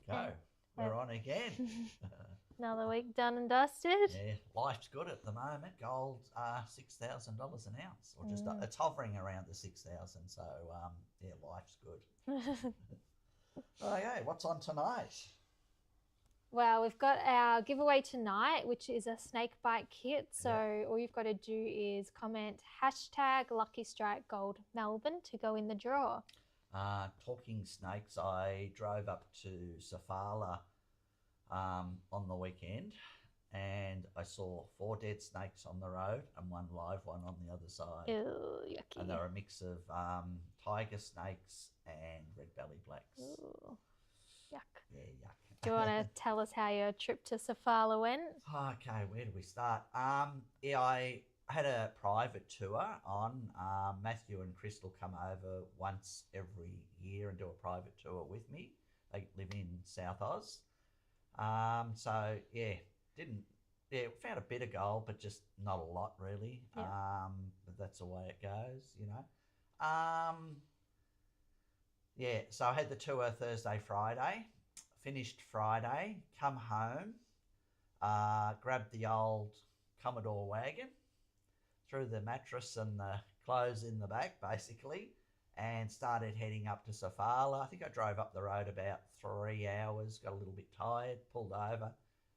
go. We're on again. Another week done and dusted. Yeah, life's good at the moment. Gold's $6,000 an ounce, or just it's hovering around the 6,000. So yeah, life's good. Okay, what's on tonight? Well, we've got our giveaway tonight, which is a snake bite kit. So all you've got to do is comment #LuckyStrikeGoldMelbourne to go in the draw. Talking snakes, I drove up to Safala on the weekend, and I saw 4 dead snakes on the road and 1 live one on the other side. Ew, yucky. And they're a mix of tiger snakes and red belly blacks. Ooh, yuck. Yeah, yuck. Do you want to tell us how your trip to Safala went? Okay, where do we start? Yeah, I had a private tour on. Matthew and Crystal come over once every year and do a private tour with me. They live in South Oz. So yeah, found a bit of gold, but just not a lot really. Yeah. But that's the way it goes, you know. Yeah, so I had the tour Thursday, Friday. Finished Friday, come home, grabbed the old Commodore wagon, threw the mattress and the clothes in the back basically, and started heading up to Safala. I think I drove up the road about 3 hours, got a little bit tired, pulled over,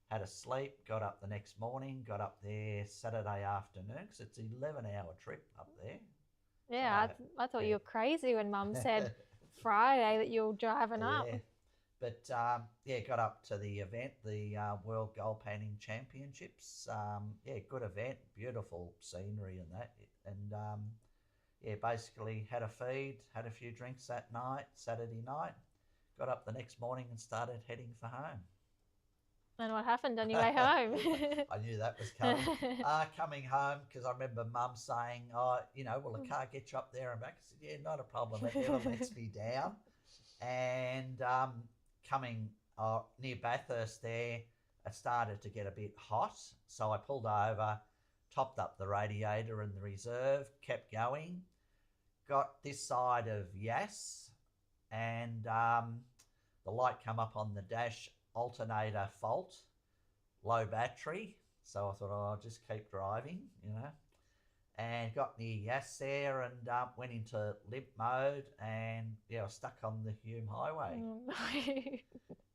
had a sleep, got up the next morning, got up there Saturday afternoon, because it's an 11-hour trip up there. Yeah, so I thought you were crazy when Mum said Friday that you were driving up. But yeah, got up to the event, the World Gold Panning Championships. Yeah, good event, beautiful scenery and that. And yeah, basically had a feed, had a few drinks that night, Saturday night. Got up the next morning and started heading for home. And what happened on your way home? I knew that was coming. Coming home, because I remember Mum saying, "Oh, you know, will the car get you up there and back?" I said, "Yeah, not a problem. It never lets me down." And coming near Bathurst there, it started to get a bit hot. So I pulled over, topped up the radiator in the reserve, kept going, got this side of Yass, and the light come up on the dash, alternator fault, low battery. So I thought, oh, I'll just keep driving, you know. And got near Yass there and went into limp mode, and yeah, I was stuck on the Hume Highway.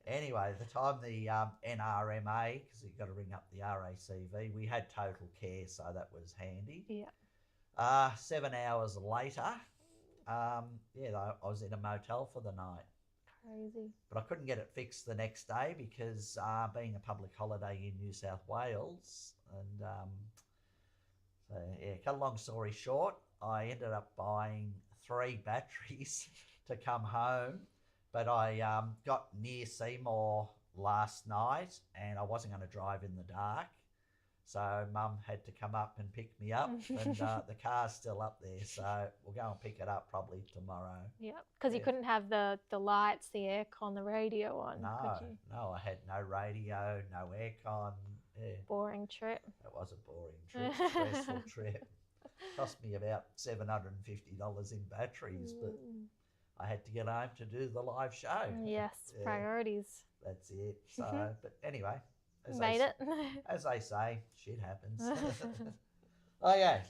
Anyway, the time the NRMA, because you've got to ring up the RACV, we had total care, so that was handy. Yeah. 7 hours later, yeah, I was in a motel for the night. Crazy. But I couldn't get it fixed the next day because being a public holiday in New South Wales, and so yeah, cut a long story short, I ended up buying 3 batteries to come home, but I got near Seymour last night and I wasn't going to drive in the dark. So Mum had to come up and pick me up, and the car's still up there, so we'll go and pick it up probably tomorrow. Yeah, because you couldn't have the lights, the aircon, the radio on, could you? No, I had no radio, no aircon. Yeah. Boring trip. It was a boring trip, stressful trip. Cost me about $750 in batteries, but I had to get home to do the live show. Yes, priorities. That's it. So, but anyway. Made it. As they say, shit happens. Okay.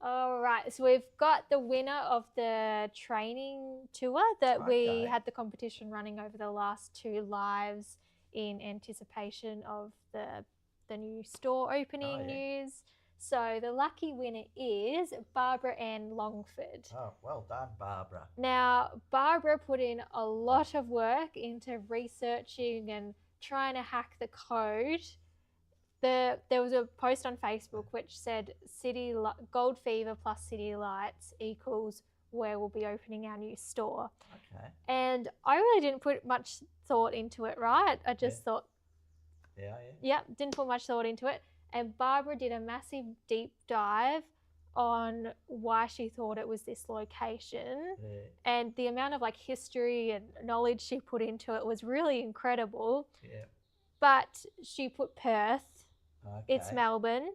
All right. So we've got the winner of the training tour that we had the competition running over the last 2 lives in anticipation of the new store opening news. So the lucky winner is Barbara Ann Longford. Oh, well done, Barbara. Now, Barbara put in a lot of work into researching and trying to hack the code. There was a post on Facebook which said Gold Fever plus City Lights equals where we'll be opening our new store. Okay. And I really didn't put much thought into it, right? I just thought, didn't put much thought into it. And Barbara did a massive deep dive on why she thought it was this location, and the amount of like history and knowledge she put into it was really incredible. But she put Perth. It's Melbourne,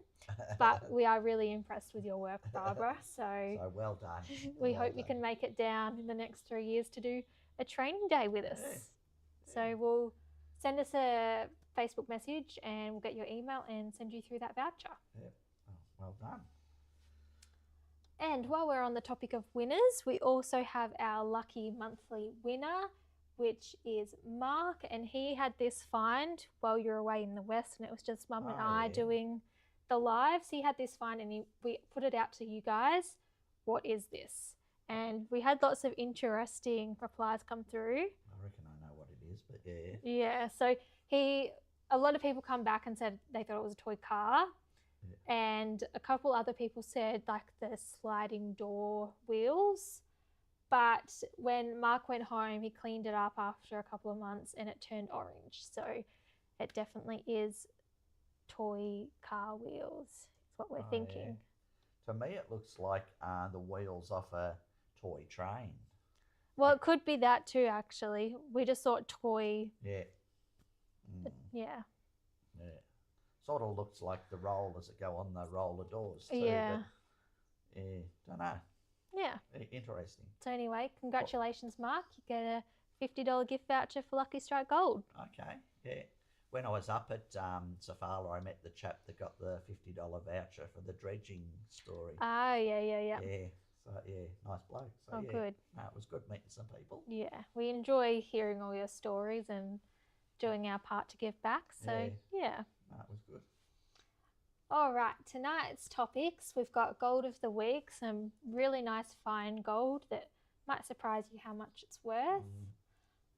but we are really impressed with your work, Barbara. So well done. We hope you can make it down in the next 3 years to do a training day with us. So we'll send us a Facebook message and we'll get your email and send you through that voucher. Yep. Oh, well done. And while we're on the topic of winners, we also have our lucky monthly winner, which is Mark, and he had this find while you were away in the West, and it was just Mum and I doing the lives. He had this find and we put it out to you guys. What is this? And we had lots of interesting replies come through. I reckon I know what it is, but yeah. Yeah, so a lot of people come back and said they thought it was a toy car. Yeah. And a couple other people said like the sliding door wheels. But when Mark went home, he cleaned it up after a couple of months and it turned orange. So it definitely is toy car wheels, is what we're thinking. Yeah. To me, it looks like the wheels off a toy train. Well, it could be that too, actually. We just thought toy. Yeah. Yeah. Yeah. Sort of looks like the rollers that go on the roller doors too. Yeah. But, yeah, don't know. Yeah. Interesting. So anyway, congratulations, Mark. You get a $50 gift voucher for Lucky Strike Gold. Okay, yeah. When I was up at Safala, I met the chap that got the $50 voucher for the dredging story. Ah, yeah. Yeah, so yeah, nice bloke. So, good. No, it was good meeting some people. Yeah, we enjoy hearing all your stories and doing our part to give back. So, yeah. No, it was good. All right, tonight's topics, we've got Gold of the Week, some really nice fine gold that might surprise you how much it's worth.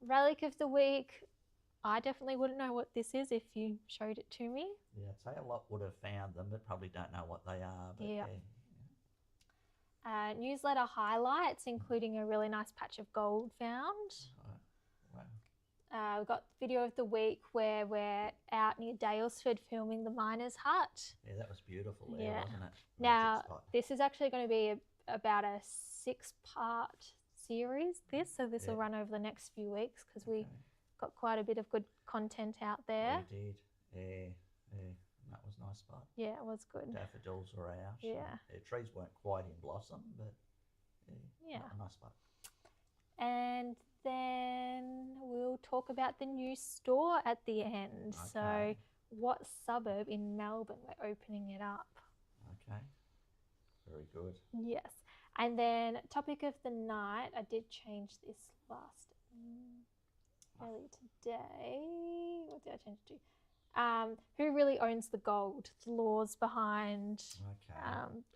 Relic of the Week, I definitely wouldn't know what this is if you showed it to me. Yeah, I'd say a lot would have found them, but probably don't know what they are. But yeah. Newsletter highlights, including a really nice patch of gold found. Wow. We've got video of the week where we're out near Dalesford filming the Miners' Hut. Yeah, that was beautiful there, wasn't it? Now, this is actually going to be about a 6-part series, so this will run over the next few weeks because we got quite a bit of good content out there. We did, yeah. That was a nice spot. Yeah, it was good. Daffodils were out. Yeah. The trees weren't quite in blossom, but yeah. A nice spot. And then we'll talk about the new store at the end. Okay. So what suburb in Melbourne we're opening it up. Okay. Very good. Yes. And then topic of the night, I did change this earlier today. What did I change it to? Who really owns the gold, the laws behind,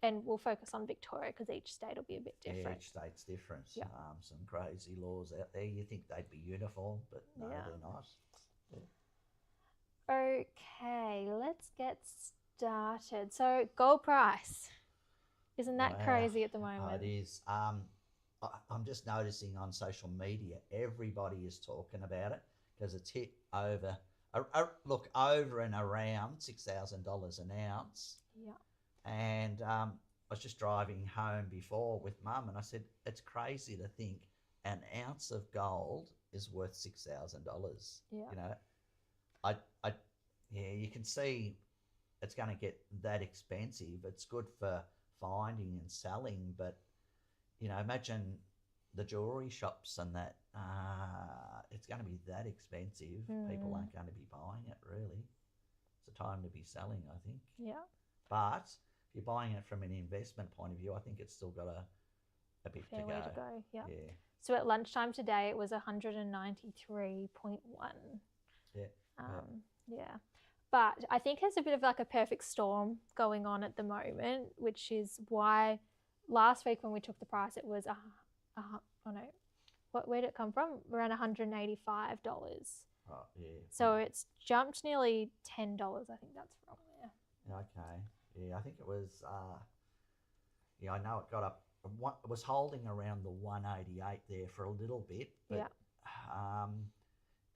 and we'll focus on Victoria because each state will be a bit different. Yeah, each state's different. Yeah. Some crazy laws out there. You think they'd be uniform, but no, they're not. Yeah. Okay, let's get started. So gold price, isn't that crazy at the moment? It is. I'm just noticing on social media, everybody is talking about it because it's hit over and around $6,000 an ounce. Yeah. And I was just driving home before with Mum, and I said, it's crazy to think an ounce of gold is worth $6,000. Yeah. You know, you can see it's going to get that expensive. It's good for finding and selling, but you know, imagine the jewelry shops and that. It's going to be that expensive. People aren't going to be buying it, really. It's a time to be selling, I think. Yeah. But if you're buying it from an investment point of view, I think it's still got a bit fair to go. Way to go. Yeah. So at lunchtime today, it was 193.1. Yeah. Yeah. But I think there's a bit of like a perfect storm going on at the moment, which is why last week when we took the price, it was where did it come from? Around $185. Oh, yeah. So it's jumped nearly $10. I think that's from there. Okay. Yeah, I think it was. I know it got up. It was holding around the 188 there for a little bit. But,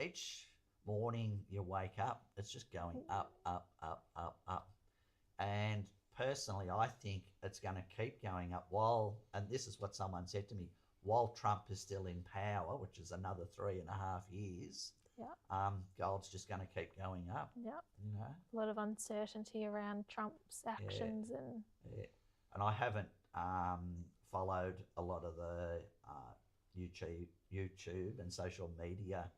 each morning you wake up, it's just going up, up, up, up, up. And personally, I think it's going to keep going up and this is what someone said to me, while Trump is still in power, which is another 3.5 years, gold's just going to keep going up. Yeah. You know? A lot of uncertainty around Trump's actions. And I haven't followed a lot of the YouTube and social media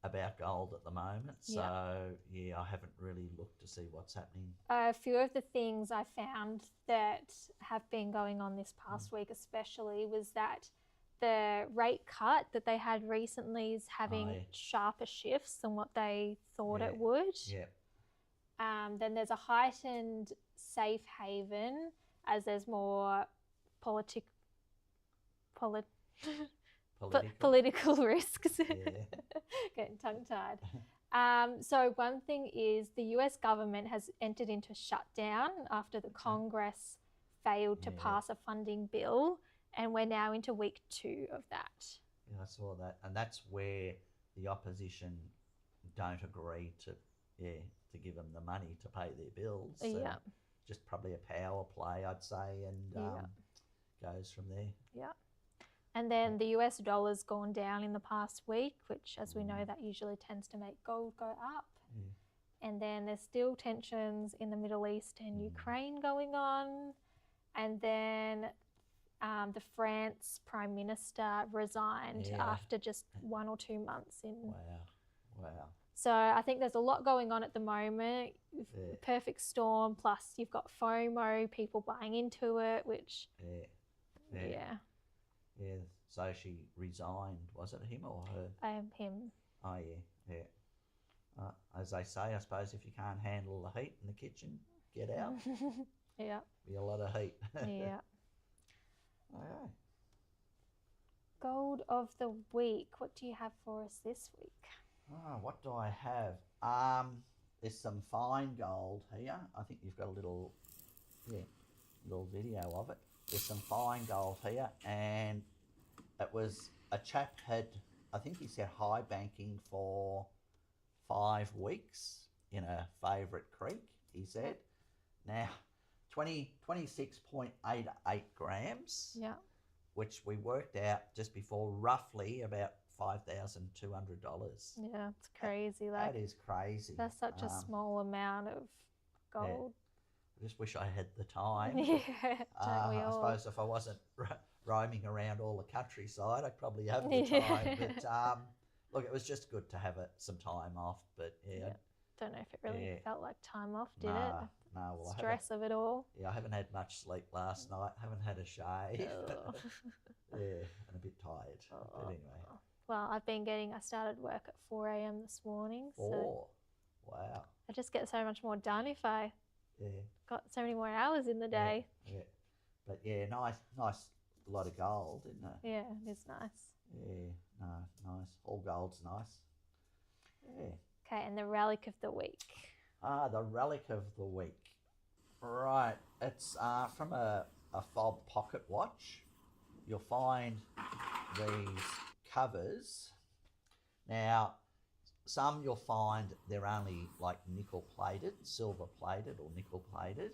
about gold at the moment. So, yeah, I haven't really looked to see what's happening. A few of the things I found that have been going on this past week especially was that the rate cut that they had recently is having sharper shifts than what they thought it would. Yeah. Then there's a heightened safe haven as there's more political risks. Getting tongue-tied. So one thing is the US government has entered into shutdown after the Congress failed to pass a funding bill, and we're now into week 2 of that. Yeah, I saw that. And that's where the opposition don't agree to give them the money to pay their bills. So just probably a power play, I'd say, and goes from there. Yeah. And then the US dollar's gone down in the past week, which, as we know, that usually tends to make gold go up. And then there's still tensions in the Middle East and Ukraine going on. And then the France Prime Minister resigned after just 1 or 2 months in. Wow. So I think there's a lot going on at the moment. Perfect storm, plus you've got FOMO, people buying into it, which... Yeah. So she resigned. Was it him or her? Him. Oh, yeah. As they say, I suppose if you can't handle the heat in the kitchen, get out. Yeah. Be a lot of heat. Yeah. Okay. Gold of the week. What do you have for us this week? What do I have? There's some fine gold here. I think you've got a little video of it. There's some fine gold here, and it was a chap had, I think he said high banking for 5 weeks in a favourite creek, he said. Now, 26.88 grams, which we worked out just before roughly about $5,200. Yeah, it's crazy. That is crazy. That's such a small amount of gold. I just wish I had the time. Don't we all? I suppose if I wasn't roaming around all the countryside, I'd probably have the time. But look, it was just good to have some time off. But don't know if it really felt like time off, did it? No, well, stress of it all. Yeah, I haven't had much sleep last night. Haven't had a shave. And a bit tired. But anyway. Well, I started work at 4 a.m. this morning. 4? So Wow. I just get so much more done if I got so many more hours in the day. Yeah. But nice lot of gold, isn't it? Yeah, it is nice. Yeah, no, nice. All gold's nice. Yeah. Okay, and the relic of the week. The relic of the week. Right, it's from a fob pocket watch. You'll find these covers. Now, some you'll find they're only like nickel plated, silver plated or nickel plated.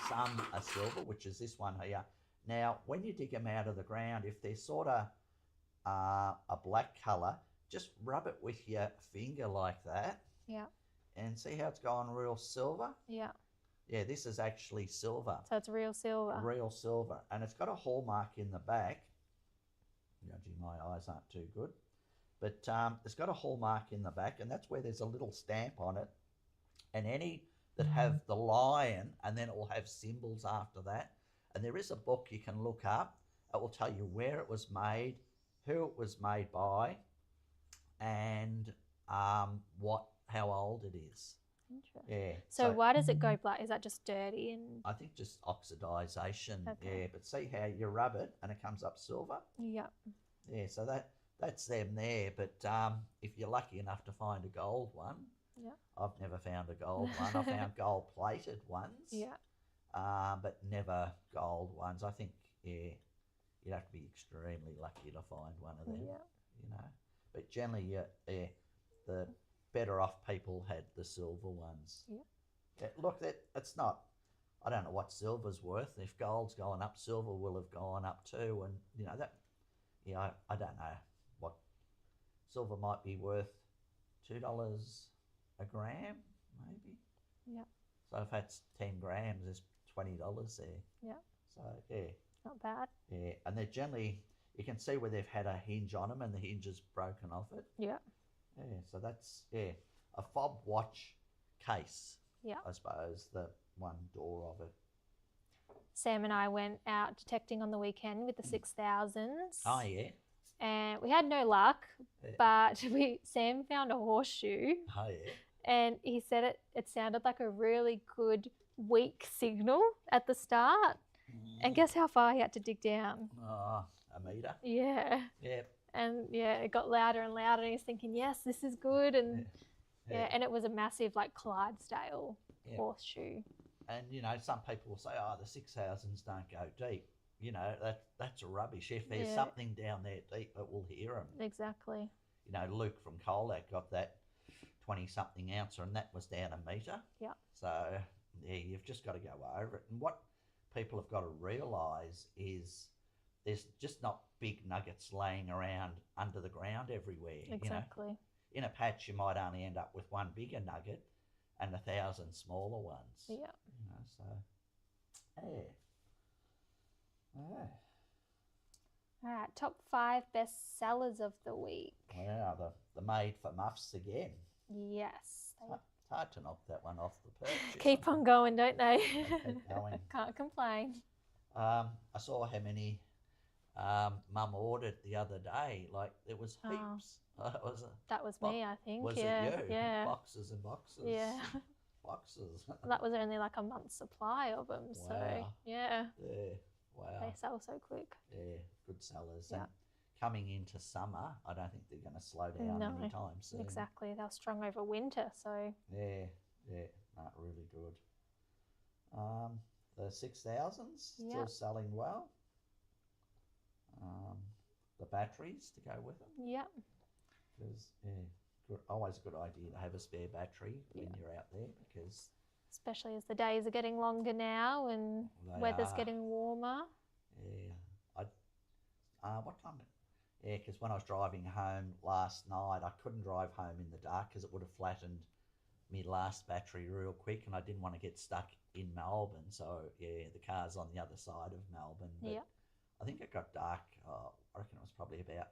Some are silver, which is this one here. Now, when you dig them out of the ground, if they're sort of a black colour, just rub it with your finger like that. Yeah. And see how it's gone real silver? Yeah. Yeah, this is actually silver. So it's real silver. Real silver. And it's got a hallmark in the back. Gee, my eyes aren't too good. But it's got a hallmark in the back, and that's where there's a little stamp on it. And any that have the lion, and then it will have symbols after that. And there is a book you can look up. It will tell you where it was made, who it was made by, and how old it is. Interesting. Yeah. So why does it go black? Is that just dirty? And I think just oxidization. Okay. Yeah, but see how you rub it and it comes up silver? Yeah. Yeah, so that's them there. But if you're lucky enough to find a gold one, I've never found a gold one. I found gold plated ones. Yeah. But never gold ones. I think, you'd have to be extremely lucky to find one of them. Yeah. But generally, the better off people had the silver ones. Yeah. Look, it's not. I don't know what silver's worth. If gold's going up, silver will have gone up too. And that. Yeah, I don't know what silver might be worth. $2 a gram, maybe. Yeah. So if that's 10 grams, there's $20 there. Yeah. So yeah. Not bad. Yeah, and they're generally, you can see where they've had a hinge on them and the hinge is broken off it. Yeah. Yeah, so that's, a fob watch case. Yeah. I suppose, the one door of it. Sam and I went out detecting on the weekend with the 6000s. Oh, yeah. And we had no luck, but Sam found a horseshoe. Oh, yeah. And he said it sounded like a really good weak signal at the start. And guess how far he had to dig down? Oh, a metre. Yeah. Yeah. And it got louder and louder, and he's thinking, yes, this is good. And and it was a massive, like, Clydesdale horseshoe. And, some people will say, oh, the 6000s don't go deep. That's rubbish. If there's something down there deep, it will hear them. Exactly. Luke from Colac got that 20-something ouncer, and that was down a metre. Yeah. So, you've just got to go over it. And what people have got to realise is there's just not big nuggets laying around under the ground everywhere. Exactly. In a patch, you might only end up with one bigger nugget and 1,000 smaller ones. Yeah. So, yeah. All right, top 5 best sellers of the week. Yeah, the made for muffs again. Yes. It's hard to knock that one off the perch. Keep on going, don't they? Keep going. Can't complain. I saw how many Mum ordered the other day. Like, there was heaps. That was me, I think. Was it you? Yeah. Boxes and boxes. Yeah. Boxes. That was only like a month's supply of them. Wow. So, yeah. Yeah. Wow. They sell so quick. Yeah, good sellers. Yeah. And coming into summer, I don't think they're going to slow down anytime soon. Exactly. They're strong over winter, so. Yeah, not really good. The 6000s still selling well. The batteries to go with them. Yeah. Because, always a good idea to have a spare battery when you're out there, because... Especially as the days are getting longer now and weather's getting warmer. Yeah. What time? Yeah, because when I was driving home last night, I couldn't drive home in the dark because it would have flattened my last battery real quick, and I didn't want to get stuck in Melbourne. So, the car's on the other side of Melbourne. But I think it got dark. I reckon it was probably about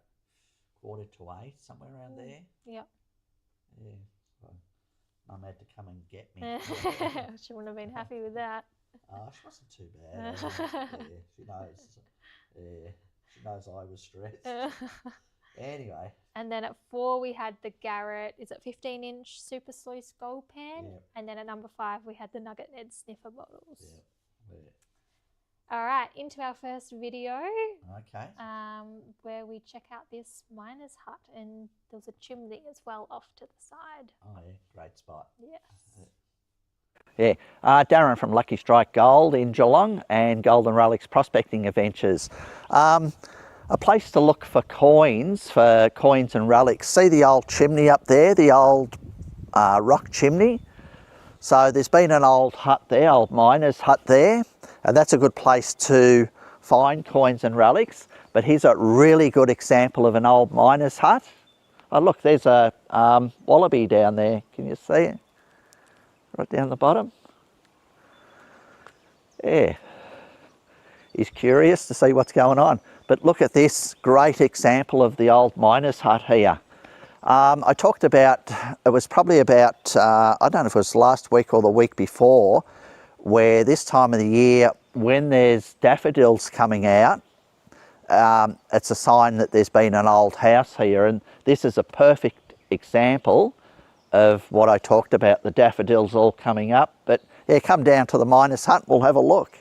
7:45, somewhere around there. Yeah. Yeah. So Mum had to come and get me. She wouldn't have been happy with that. She wasn't too bad. She knows. She knows I was stressed. Anyway. And then at 4 we had the Garrett, 15-inch Super Sluice Gold Pan? Yeah. And then at number 5 we had the Nugget Ned sniffer bottles. Yeah. All right, into our first video. Okay. Where we check out this miner's hut, and there's a chimney as well off to the side. Oh yeah, great spot. Yes. Yeah, Darren from Lucky Strike Gold in Geelong and Golden Relics Prospecting Adventures. A place to look for coins and relics. See the old chimney up there, the old rock chimney? So there's been an old hut there, old miner's hut there, and that's a good place to find coins and relics. But here's a really good example of an old miner's hut. Oh look, there's a wallaby down there. Can you see it? Right down the bottom. Yeah. He's curious to see what's going on. But look at this great example of the old miner's hut here. I talked about, it was probably about, I don't know if it was last week or the week before, where this time of the year, when there's daffodils coming out, it's a sign that there's been an old house here. And this is a perfect example of what I talked about, the daffodils all coming up. But yeah, come down to the miner's hut, we'll have a look.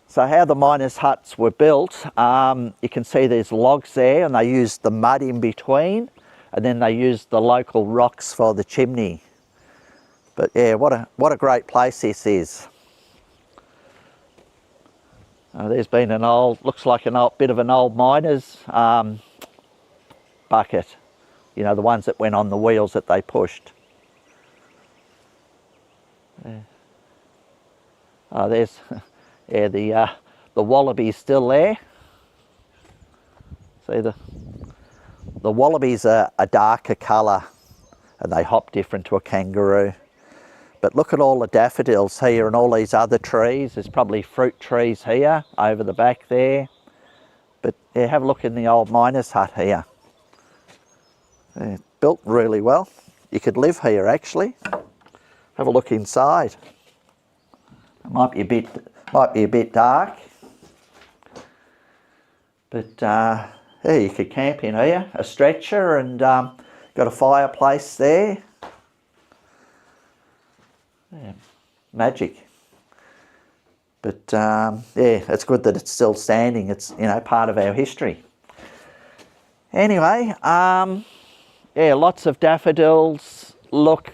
So how the miners' huts were built, you can see there's logs there, and they used the mud in between, and then they used the local rocks for the chimney. But yeah, what a great place this is. There's been an old, looks like an old bit of an old miner's bucket. You know, the ones that went on the wheels that they pushed. Yeah. Oh, there's. Yeah, the wallaby's still there. See the wallabies are a darker colour, and they hop different to a kangaroo. But look at all the daffodils here and all these other trees. There's probably fruit trees here over the back there. But yeah, have a look in the old miner's hut here. Built really well. You could live here actually. Have a look inside. It might be a bit dark, but yeah, you could camp in here. A stretcher and got a fireplace there. Yeah, magic. But yeah, it's good that it's still standing. It's, you know, part of our history. Anyway, yeah, lots of daffodils. Look,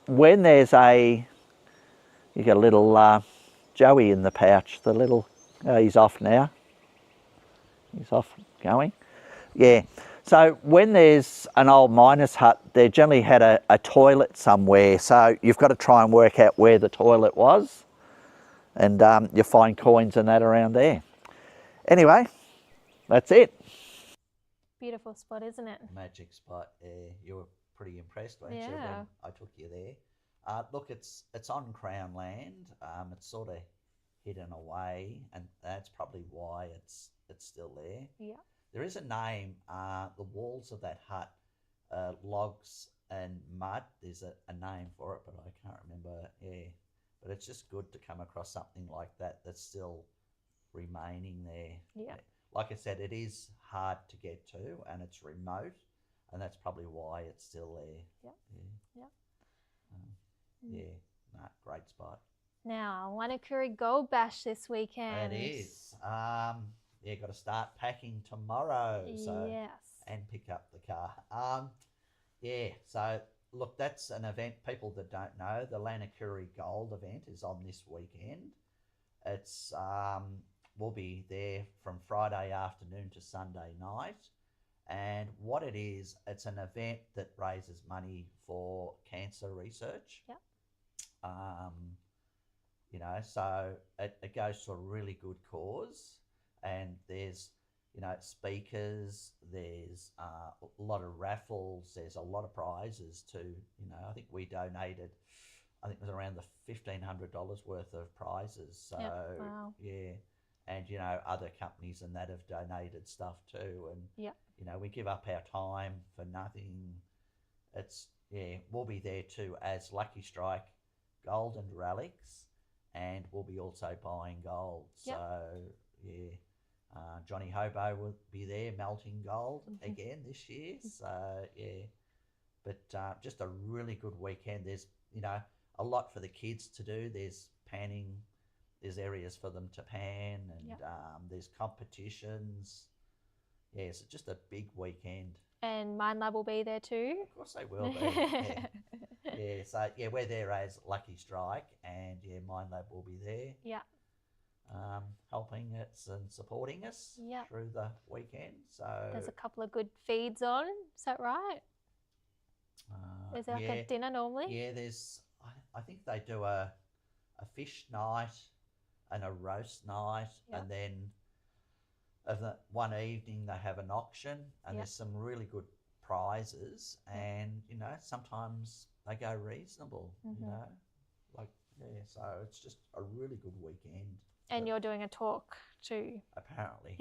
when there's you got a little Joey in the pouch. The little, he's off now. He's off going. Yeah. So when there's an old miner's hut, they generally had a toilet somewhere. So you've got to try and work out where the toilet was. And you find coins and that around there. Anyway, that's it. Beautiful spot, isn't it? Magic spot. You were pretty impressed, weren't you, when I took you there? Look, it's on Crown land. It's sort of hidden away, and that's probably why it's still there. Yeah. There is a name. The walls of that hut, logs and mud. There's a name for it, but I can't remember. Yeah, but it's just good to come across something like that that's still remaining there. Yeah. Like I said, it is hard to get to, and it's remote, and that's probably why it's still there. Yeah. Yeah. Yeah. Great spot. Now, Wanakuri Gold Bash this weekend. It is. Yeah, got to start packing tomorrow. So, yes. And pick up the car. Yeah. So look, that's an event. People that don't know, the Wanakuri Gold event is on this weekend. It's we'll be there from Friday afternoon to Sunday night. And what it is, it's an event that raises money for cancer research. Yep. You know, so it goes to a really good cause. And there's, you know, speakers, there's a lot of raffles, there's a lot of prizes too. You know, I think we donated, I think it was around the $1,500 worth of prizes. So, yep. Wow. Yeah. And, you know, other companies and that have donated stuff too. And, yep. You know, we give up our time for nothing. It's, yeah, we'll be there too as Lucky Strike Gold and Relics. And we'll be also buying gold. Yep. So, yeah. Johnny Hobo will be there melting gold again this year. So, yeah. But just a really good weekend. There's, you know, a lot for the kids to do. There's panning. There's areas for them to pan, and yep. There's competitions. Yeah, it's just a big weekend. And Mind Lab will be there too? Of course they will be. Yeah. Yeah, so yeah, we're there as Lucky Strike, and yeah, Mind Lab will be there. Yeah. Helping us and supporting us through the weekend. So there's a couple of good feeds on, is that right? Is there like a dinner normally? Yeah, there's, I think they do a fish night and a roast night, and then of the one evening they have an auction, and there's some really good prizes, and you know, sometimes they go reasonable, you know, like, yeah, so it's just a really good weekend. And you're doing a talk too. Apparently.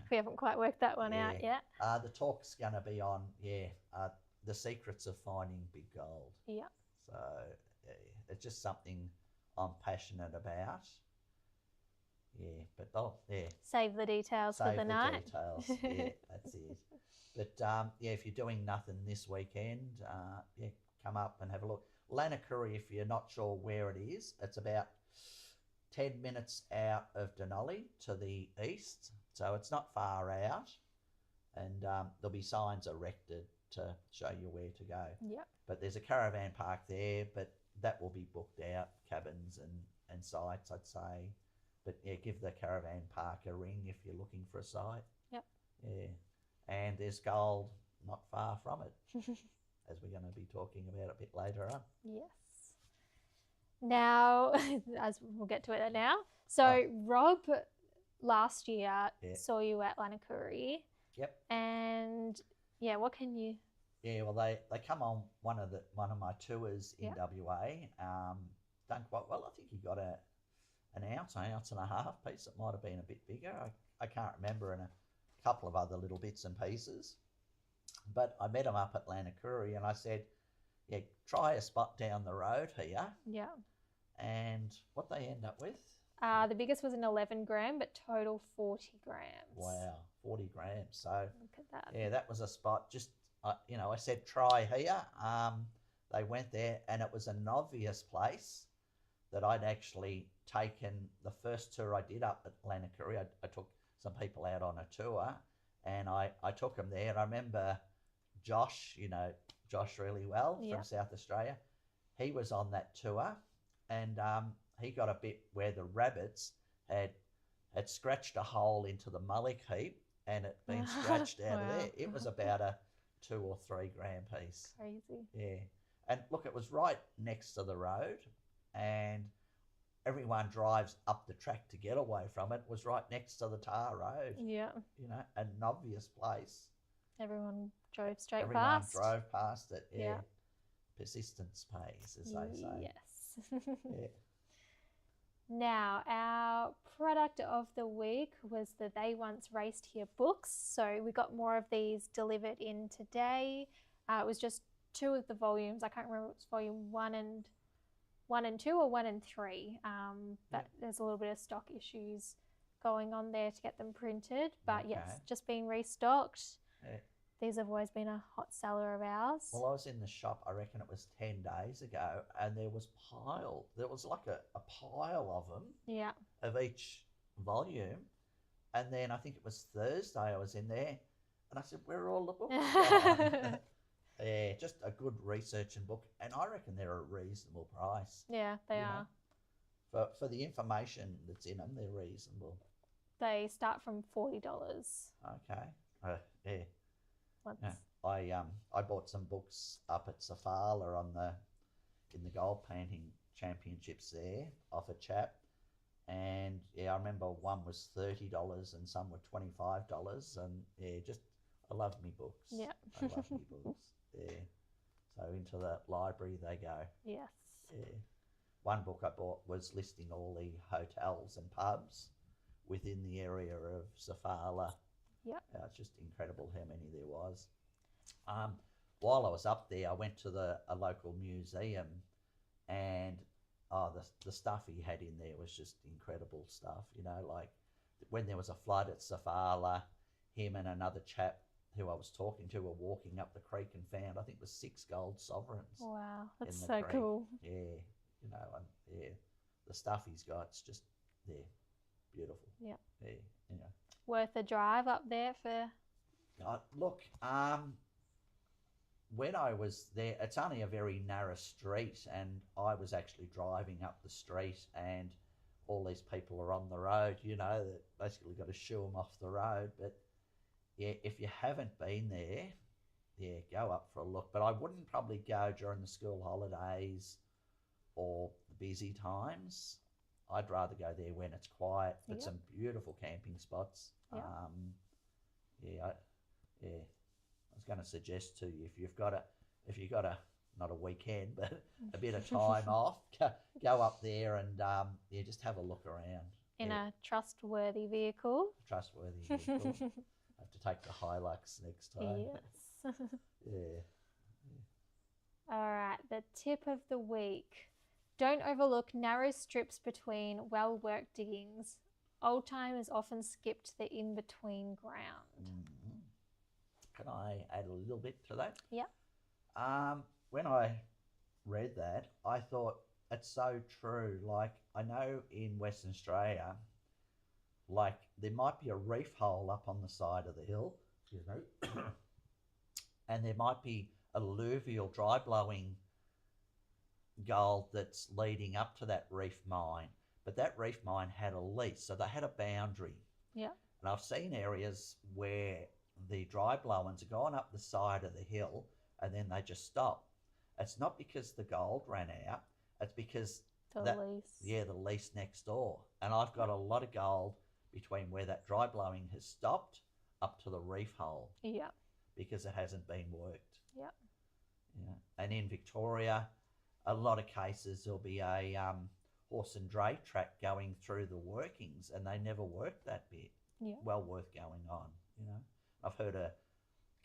We haven't quite worked that one out yet. The talk's going to be on, the secrets of finding big gold. Yeah. So it's just something I'm passionate about. Yeah, but save the details for the night. Details. Yeah, that's it. But yeah, if you're doing nothing this weekend, come up and have a look. Wanakuri, if you're not sure where it is, it's about 10 minutes out of Denali to the east, so it's not far out, and there'll be signs erected to show you where to go. Yep. But there's a caravan park there, but that will be booked out, cabins and sites, I'd say. But yeah, give the caravan park a ring if you're looking for a site. Yep. Yeah. And there's gold not far from it, as we're going to be talking about a bit later on. Yes. Now, as we'll get to it now. So Rob last year saw you at Wanakuri. Yep. And yeah, what can you? Yeah, well, they come on one of my tours in WA. Done quite well. I think he got an ounce and a half piece. It might have been a bit bigger. I can't remember, and a couple of other little bits and pieces. But I met them up at Lanakuri and I said, yeah, try a spot down the road here. Yeah. And what they end up with? The biggest was an 11 gram, but total 40 grams. Wow, 40 grams. So look at that. Yeah, that was a spot. Just I said try here. They went there, and it was an obvious place that I'd actually taken the first tour I did up at Lanakuri. I took some people out on a tour, and I took them there. I remember Josh, Josh really well from South Australia. He was on that tour, and he got a bit where the rabbits had scratched a hole into the mullock heap, and it been scratched out of there. It was about a 2 or 3 gram piece. Crazy. Yeah. And look, it was right next to the road, and everyone drives up the track to get away from it. It was right next to the tar road. Yeah. An obvious place. Everyone drove straight past. Everyone drove past it, yeah. Persistence pays, as they say. Yes. Yeah. Now, our product of the week was the They Once Raced Here books. So we got more of these delivered in today. It was just 2 of the volumes. I can't remember if it was volume 1 and 2 or 1 and 3. But there's a little bit of stock issues going on there to get them printed. But yes, just being restocked. Yeah. These have always been a hot seller of ours. Well, I was in the shop, I reckon it was 10 days ago, and there was like a pile of them. Yeah. Of each volume. And then I think it was Thursday I was in there, and I said, where are all the books gone? Yeah, just a good researching book, and I reckon they're a reasonable price. Yeah, they are. For the information that's in them, they're reasonable. They start from $40. Okay. Yeah. I bought some books up at Safala in the gold painting championships there off a chap, and I remember one was $30 and some were $25, and I love me books. Yeah. I love me books. Yeah. So into the library they go. Yes. Yeah. One book I bought was listing all the hotels and pubs within the area of Safala. Yeah. It's just incredible how many there was. While I was up there, I went to a local museum, and the stuff he had in there was just incredible stuff. Like when there was a flood at Safala, him and another chap who I was talking to were walking up the creek and found, I think it was 6 gold sovereigns. Wow, that's so cool. Yeah, the stuff he's got, it's just beautiful. Yeah. Yeah, Worth a drive up there for. Look, when I was there, it's only a very narrow street, and I was actually driving up the street, and all these people are on the road, that basically got to shoo them off the road. But yeah, if you haven't been there, go up for a look. But I wouldn't probably go during the school holidays or the busy times. I'd rather go there when it's quiet. But some beautiful camping spots. I was going to suggest to you, if you've got a not a weekend, but a bit of time off, go up there and just have a look around. In a trustworthy vehicle. Trustworthy vehicle. Have to take the Hilux next time. Yes. Yeah. All right, the tip of the week. Don't overlook narrow strips between well-worked diggings. Old timers often skipped the in-between ground. Mm-hmm. Can I add a little bit to that? Yeah. When I read that, I thought it's so true. Like, I know in Western Australia, like there might be a reef hole up on the side of the hill, and there might be alluvial dry blowing gold that's leading up to that reef mine. But that reef mine had a lease, so they had a boundary. Yeah. And I've seen areas where the dry blowings are going up the side of the hill and then they just stop. It's not because the gold ran out, it's because the lease. Yeah, the lease next door. And I've got a lot of gold between where that dry blowing has stopped up to the reef hole. Yeah. Because it hasn't been worked. Yeah. Yeah. And in Victoria, a lot of cases there'll be a horse and dray track going through the workings, and they never worked that bit. Yeah. Well worth going on, I've heard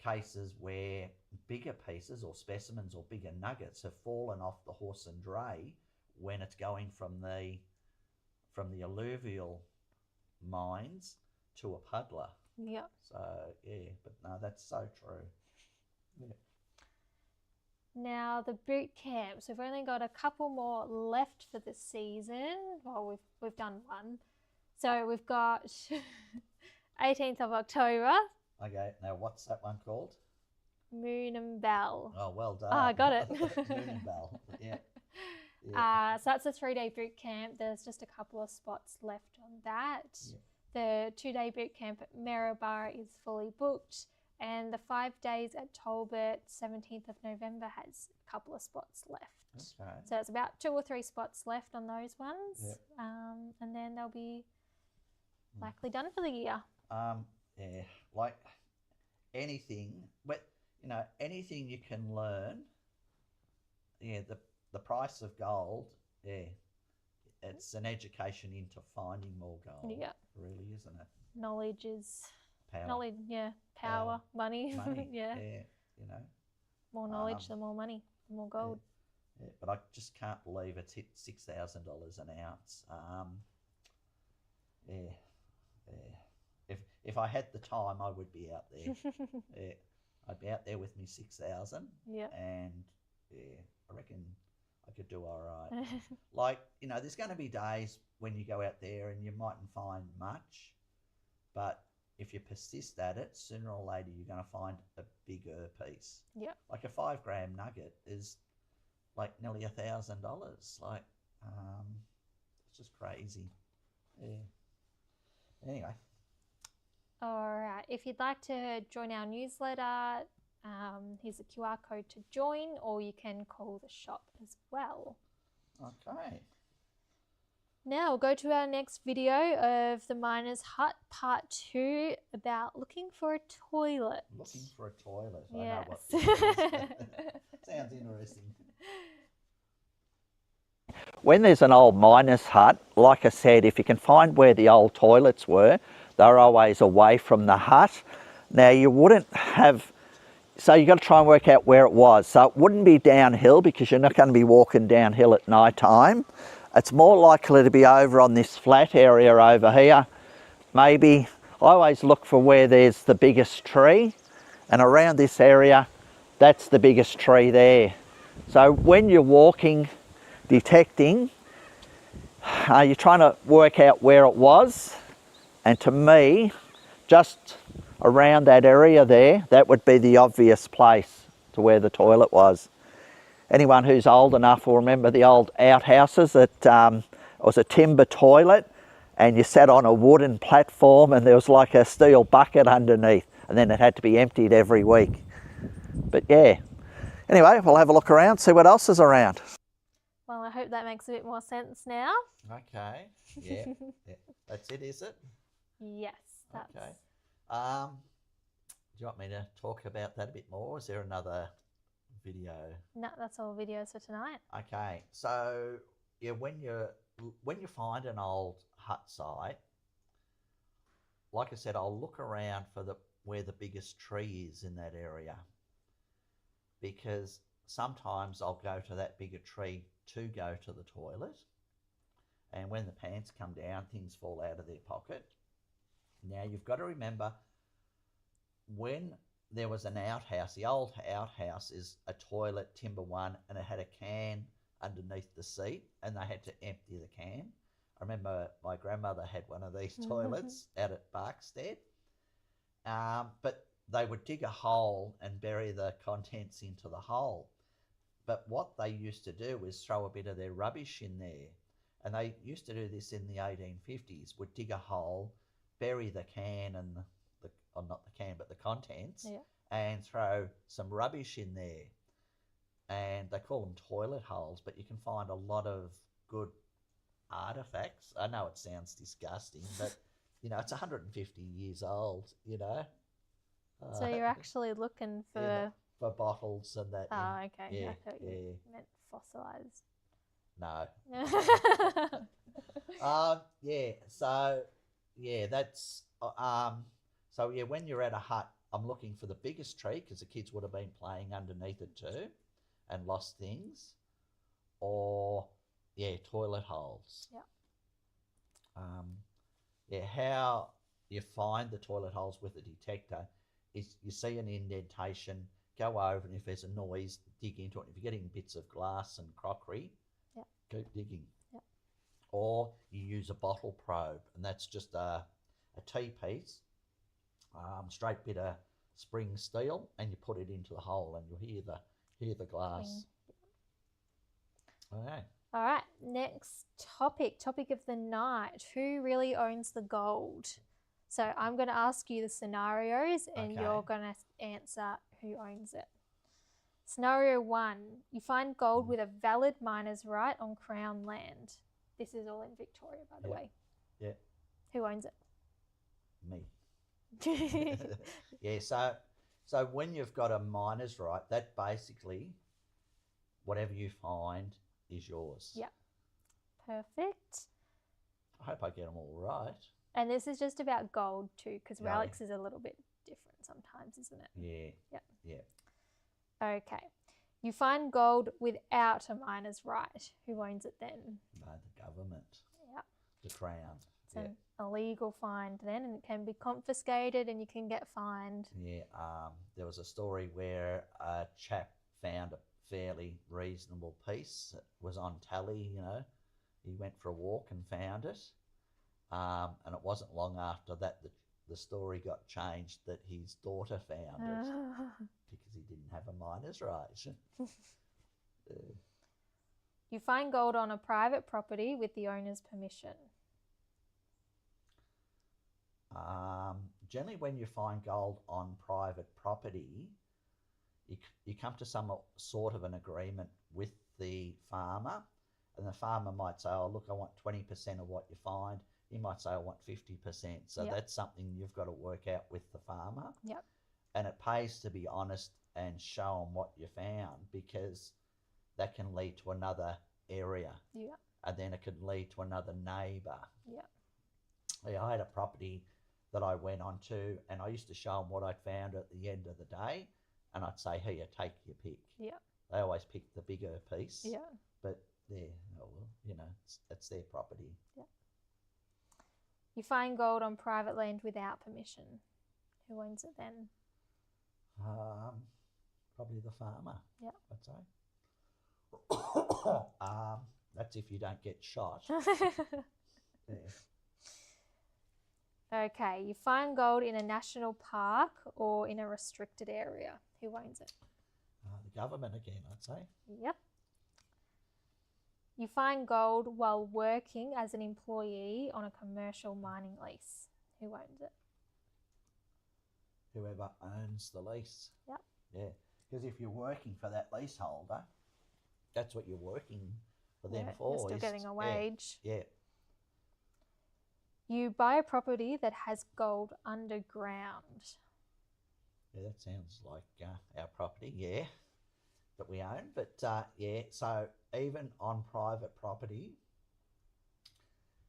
cases where bigger pieces or specimens or bigger nuggets have fallen off the horse and dray when it's going from the alluvial mines to a puddler. Yeah. So yeah, but no, that's so true. Yeah. Now the boot camps, we've only got a couple more left for the season. Well, we've done one. So we've got 18th of October. Okay, now what's that one called? Moon and Bell. Oh, well done. Oh, I got it. Moon and Bell, yeah. So that's a 3-day boot camp. There's just a couple of spots left on that. Yeah. The 2-day boot camp at Maryborough is fully booked. And the 5 days at Talbot, 17th of November, has a couple of spots left. Okay. So it's about 2 or 3 spots left on those ones. Yep. And then they'll be likely done for the year. Yeah, like anything, anything you can learn, the price of gold, it's an education into finding more gold. Yeah. Really, isn't it? Knowledge is... Power. Knowledge, power, money. Yeah. More knowledge, the more money, the more gold. Yeah, but I just can't believe it's hit $6,000 an ounce. If I had the time, I would be out there. I'd be out there with me 6,000. Yeah. And I reckon I could do all right. Like, there's going to be days when you go out there and you mightn't find much, but if you persist at it, sooner or later you're going to find a bigger piece. Yeah. Like a 5-gram nugget is like nearly $1,000. Like, it's just crazy. Yeah. Anyway. All right. If you'd like to join our newsletter, here's a QR code to join, or you can call the shop as well. Okay. Now we'll go to our next video of the Miner's Hut Part 2 about looking for a toilet. Looking for a toilet. Yes. I know what this is. Sounds interesting. When there's an old miner's hut, like I said, if you can find where the old toilets were, they're always away from the hut. Now you wouldn't have, so you've got to try and work out where it was. So it wouldn't be downhill because you're not going to be walking downhill at night time. It's more likely to be over on this flat area over here. Maybe, I always look for where there's the biggest tree, and around this area, that's the biggest tree there. So when you're walking, detecting, you're trying to work out where it was, and to me, just around that area there, that would be the obvious place to where the toilet was. Anyone who's old enough will remember the old outhouses that it was a timber toilet, and you sat on a wooden platform and there was like a steel bucket underneath, and then it had to be emptied every week. But yeah, anyway, we'll have a look around, see what else is around. Well, I hope that makes a bit more sense now. Okay, yeah. That's it, is it? Yes, that's... Okay. Do you want me to talk about that a bit more? Is there another video? No, that's all videos for tonight. Okay, so yeah, when you find an old hut site, like I said, I'll look around for where the biggest tree is in that area, because sometimes I'll go to that bigger tree to go to the toilet, and when the pants come down, things fall out of their pocket. Now you've got to remember, when there was an outhouse, the old outhouse is a toilet, timber one, and it had a can underneath the seat, and they had to empty the can. I remember my grandmother had one of these toilets out at Barkstead, but they would dig a hole and bury the contents into the hole. But what they used to do was throw a bit of their rubbish in there, and they used to do this in the 1850s, would dig a hole, bury the can and not the can, but the contents, and throw some rubbish in there. And they call them toilet holes, but you can find a lot of good artifacts. I know it sounds disgusting, but it's 150 years old, So you're actually looking for... for bottles and that. Oh, okay. Yeah, I thought you meant fossilised. No. Yeah, so, yeah, that's... so, yeah, when you're at a hut, I'm looking for the biggest tree because the kids would have been playing underneath it too and lost things. Or, toilet holes. How you find the toilet holes with a detector is you see an indentation, go over, and if there's a noise, dig into it. If you're getting bits of glass and crockery, keep digging. Or you use a bottle probe, and that's just a T-piece, straight bit of spring steel, and you put it into the hole, and you'll hear the glass. Okay. All right, next topic of the night. Who really owns the gold? So I'm going to ask you the scenarios and you're going to answer who owns it. Scenario 1, you find gold with a valid miner's right on Crown land. This is all in Victoria, by the way. Yeah. Who owns it? Me. So when you've got a miner's right, that basically, whatever you find is yours. Yeah. Perfect. I hope I get them all right. And this is just about gold too, because Relics is a little bit different sometimes, isn't it? Yeah. Okay. You find gold without a miner's right. Who owns it then? No, the government. Yeah. The Crown. It's an illegal find then, and it can be confiscated and you can get fined. Yeah. There was a story where a chap found a fairly reasonable piece. It was on tally, He went for a walk and found it. And it wasn't long after that the story got changed that his daughter found it because he didn't have a miner's right. You find gold on a private property with the owner's permission. Generally, when you find gold on private property, you come to some sort of an agreement with the farmer, and the farmer might say, oh, look, I want 20% of what you find. He might say, I want 50%. So that's something you've got to work out with the farmer. Yep. And it pays to be honest and show them what you found, because that can lead to another area. Yeah. And then it could lead to another neighbour. Yeah. I had a property that I went on to, and I used to show them what I'd found at the end of the day, and I'd say, here, take your pick. Yeah. They always pick the bigger piece. Yeah. But it's their property. Yeah. You find gold on private land without permission. Who owns it then? Probably the farmer. Yeah. I'd say. That's if you don't get shot. Okay, you find gold in a national park or in a restricted area. Who owns it? The government again, I'd say. Yep. You find gold while working as an employee on a commercial mining lease. Who owns it? Whoever owns the lease. Yep. Yeah, because if you're working for that leaseholder, that's what you're working for them for. You're still getting a wage. Yeah. You buy a property that has gold underground. Yeah, that sounds like our property, that we own. But so even on private property,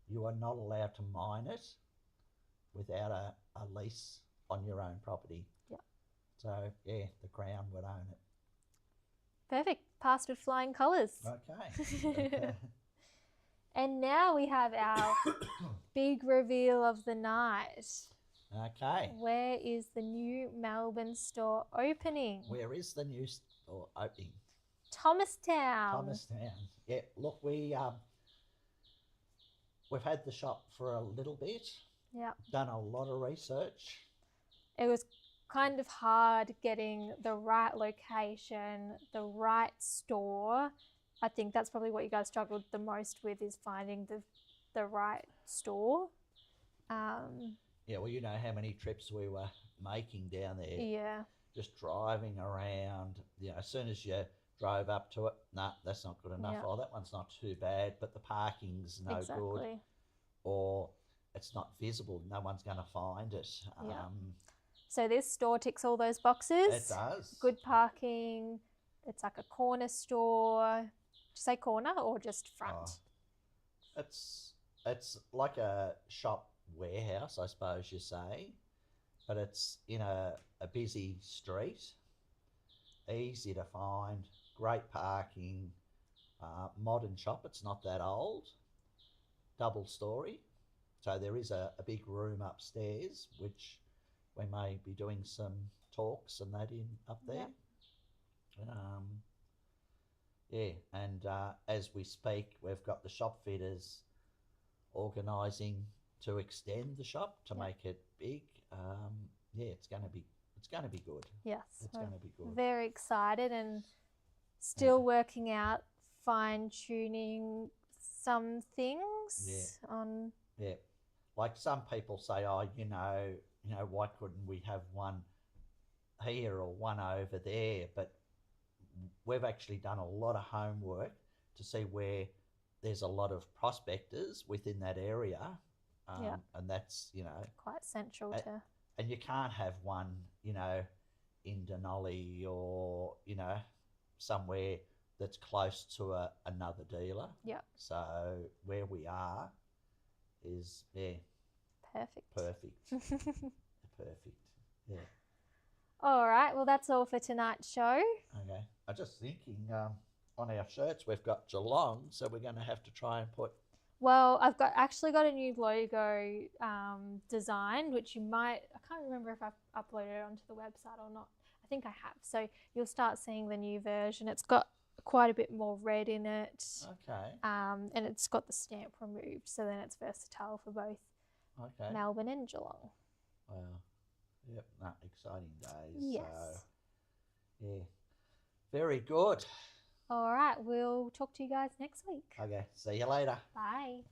you are not allowed to mine it without a lease on your own property. Yeah. So, the Crown would own it. Perfect. Passed with flying colours. Okay. And now we have our big reveal of the night. Okay. Where is the new Melbourne store opening? Where is the new store opening? Thomastown. Yeah, look, we've had the shop for a little bit. Yeah. Done a lot of research. It was kind of hard getting the right location, the right store. I think that's probably what you guys struggled the most with, is finding the right store. Yeah, well, you know how many trips we were making down there. Yeah. Just driving around. As soon as you drove up to it, that's not good enough. Yeah. Oh, that one's not too bad, but the parking's no good. Or it's not visible. No one's going to find it. Yeah. So this store ticks all those boxes. It does. Good parking. It's like a corner store. Did you say corner or just front? It's like a shop warehouse, I suppose you say. but it's in a busy street, easy to find, great parking, modern shop. It's not that old, double story. So there is a big room upstairs, which we may be doing some talks and that in up there. Yep. And as we speak, we've got the shop fitters organising to extend the shop to make it big. It's going to be good. Yes, it's going to be good. Very excited and still working out, fine tuning some things on. Yeah, like some people say, oh, why couldn't we have one here or one over there? But we've actually done a lot of homework to see where there's a lot of prospectors within that area. And that's, quite central to. And you can't have one, in Denali or, somewhere that's close to another dealer. Yeah. So where we are is, perfect. Perfect. Yeah. All right. Well, that's all for tonight's show. Okay. I'm just thinking on our shirts we've got Geelong, so we're going to have to try and put. Well, I've actually got a new logo designed, which I can't remember if I've uploaded it onto the website or not. I think I have. So you'll start seeing the new version. It's got quite a bit more red in it. Okay. And it's got the stamp removed, so then it's versatile for both Melbourne and Geelong. Wow. Yep. Exciting days. Yes. So, yeah. Very good. All right. We'll talk to you guys next week. Okay. See you later. Bye.